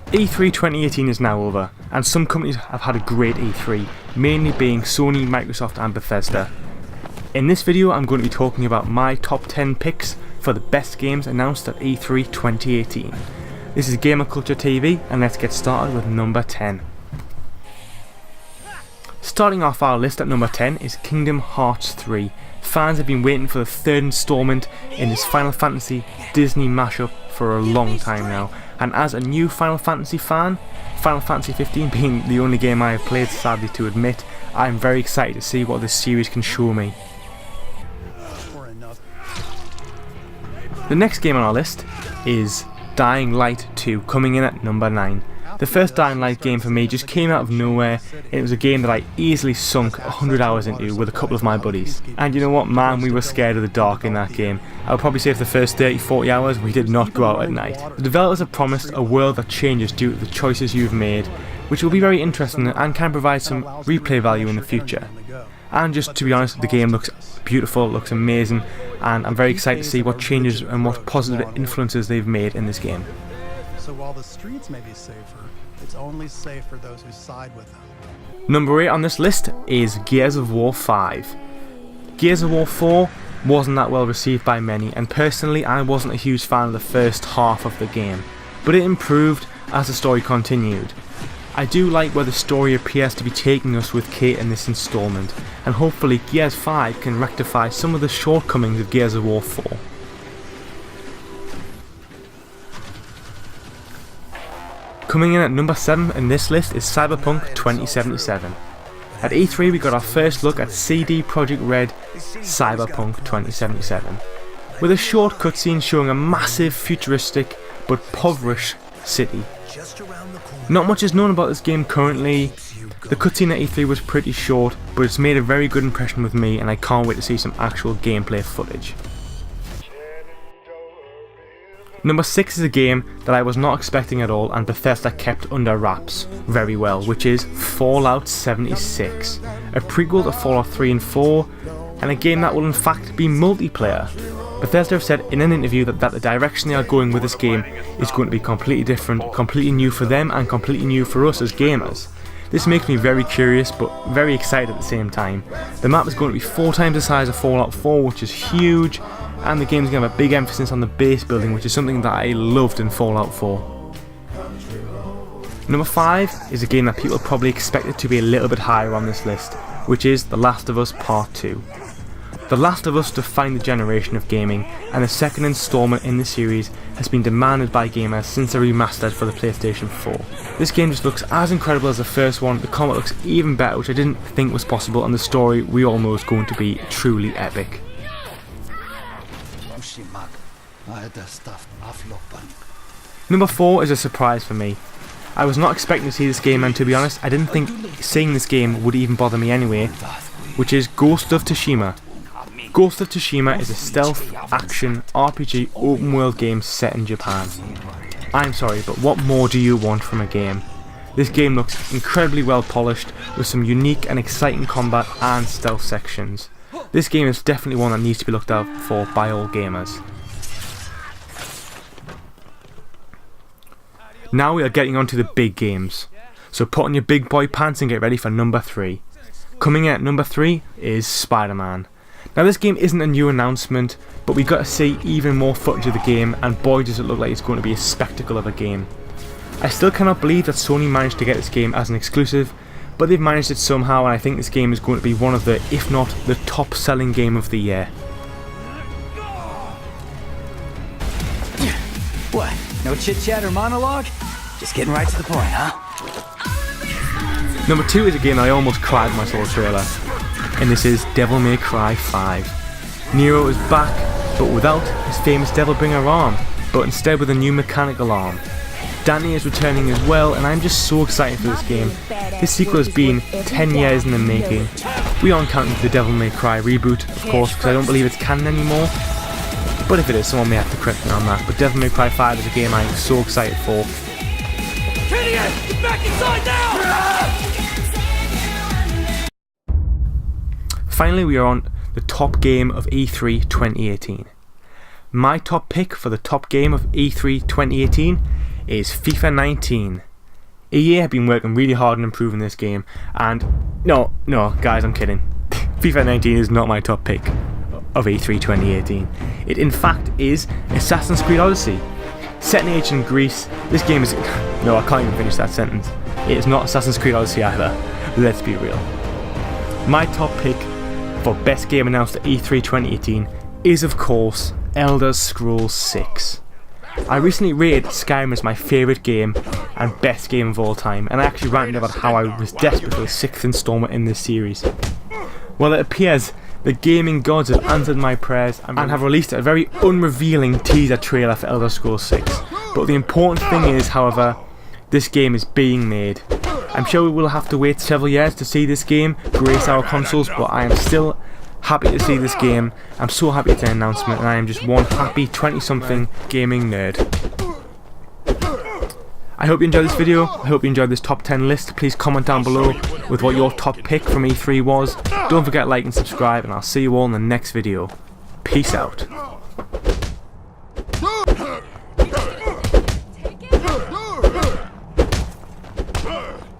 E3 2018 is now over, and some companies have had a great E3, mainly being Sony, Microsoft and Bethesda. In this video I'm going to be talking about my top 10 picks for the best games announced at E3 2018. This is Gamer Culture TV, and let's get started with number 10. Starting off our list at number 10 is Kingdom Hearts 3. Fans have been waiting for the third installment in this Final Fantasy Disney mashup for a long time now, and as a new Final Fantasy fan, Final Fantasy 15 being the only game I have played, sadly to admit, I am very excited to see what this series can show me. The next game on our list is Dying Light 2, coming in at number 9. The first Dying Light game for me just came out of nowhere. It was a game that I easily sunk 100 hours into with a couple of my buddies. And you know what, man, we were scared of the dark in that game. I would probably say for the first 30-40 hours we did not go out at night. The developers have promised a world that changes due to the choices you've made, which will be very interesting and can provide some replay value in the future. And just to be honest, the game looks beautiful, looks amazing, and I'm very excited to see what changes and what positive influences they've made in this game. So while the streets may be safer, it's only safe for those who side with them. Number 8 on this list is Gears of War 5. Gears of War 4 wasn't that well received by many, and personally I wasn't a huge fan of the first half of the game, but it improved as the story continued. I do like where the story appears to be taking us with Kate in this installment, and hopefully Gears 5 can rectify some of the shortcomings of Gears of War 4. Coming in at number 7 in this list is Cyberpunk 2077. At E3 we got our first look at CD Projekt Red Cyberpunk 2077, with a short cutscene showing a massive futuristic but impoverished city. Not much is known about this game currently. The cutscene at E3 was pretty short, but it's made a very good impression with me, and I can't wait to see some actual gameplay footage. Number 6 is a game that I was not expecting at all, and Bethesda kept under wraps very well, which is Fallout 76, a prequel to Fallout 3 and 4, and a game that will in fact be multiplayer. Bethesda have said in an interview that the direction they are going with this game is going to be completely different, completely new for them and completely new for us as gamers. This makes me very curious but very excited at the same time. The map is going to be 4 times the size of Fallout 4, which is huge, and the game is going to have a big emphasis on the base building, which is something that I loved in Fallout 4. Number 5 is a game that people probably expected to be a little bit higher on this list, which is The Last of Us Part 2. The Last of Us defined the generation of gaming, and the second installment in the series has been demanded by gamers since the remastered for the PlayStation 4. This game just looks as incredible as the first one, the combat looks even better, which I didn't think was possible, and the story we all know is going to be truly epic. Number 4 is a surprise for me. I was not expecting to see this game, and to be honest I didn't think seeing this game would even bother me anyway, which is Ghost of Tsushima. Ghost of Tsushima is a stealth, action, RPG open world game set in Japan. I'm sorry, but what more do you want from a game? This game looks incredibly well polished, with some unique and exciting combat and stealth sections. This game is definitely one that needs to be looked out for by all gamers. Now we are getting on to the big games, so put on your big boy pants and get ready for number 3. Coming in at number 3 is Spider-Man. Now this game isn't a new announcement, but we got to see even more footage of the game, and boy does it look like it's going to be a spectacle of a game. I still cannot believe that Sony managed to get this game as an exclusive, but they've managed it somehow, and I think this game is going to be one of the, if not the top selling game of the year. What? No chit chat or monologue? Just getting right to the point, huh? Number 2 is a game that I almost cried when I saw the trailer, and this is Devil May Cry 5. Nero is back, but without his famous Devil Bringer arm, but instead with a new mechanical arm. Danny is returning as well, and I'm just so excited for this game. This sequel has been 10 years in the making. We aren't counting the Devil May Cry reboot, of course, because I don't believe it's canon anymore. But if it is, someone may have to correct me on that. But Devil May Cry 5 is a game I'm so excited for. Get back inside now! Finally, we are on the top game of E3 2018. My top pick for the top game of E3 2018 is FIFA 19. EA have been working really hard on improving this game, and no guys, I'm kidding. FIFA 19 is not my top pick of E3 2018. It in fact is Assassin's Creed Odyssey. Set in ancient Greece, this game is... No, I can't even finish that sentence. It is not Assassin's Creed Odyssey either. Let's be real. My top pick for best game announced at E3 2018 is of course Elder Scrolls 6. I recently rated Skyrim as my favourite game and best game of all time, and I actually ranted about how I was desperate for the 6th installment in this series. Well, it appears the gaming gods have answered my prayers and have released a very unrevealing teaser trailer for Elder Scrolls 6. But the important thing is, however, this game is being made. I'm sure we will have to wait several years to see this game grace our consoles, but I am still happy to see this game. I'm so happy it's an announcement, and I am just one happy 20-something gaming nerd. I hope you enjoyed this video. I hope you enjoyed this top 10 list. Please comment down below with what your top pick from E3 was. Don't forget to like and subscribe, and I'll see you all in the next video. Peace out.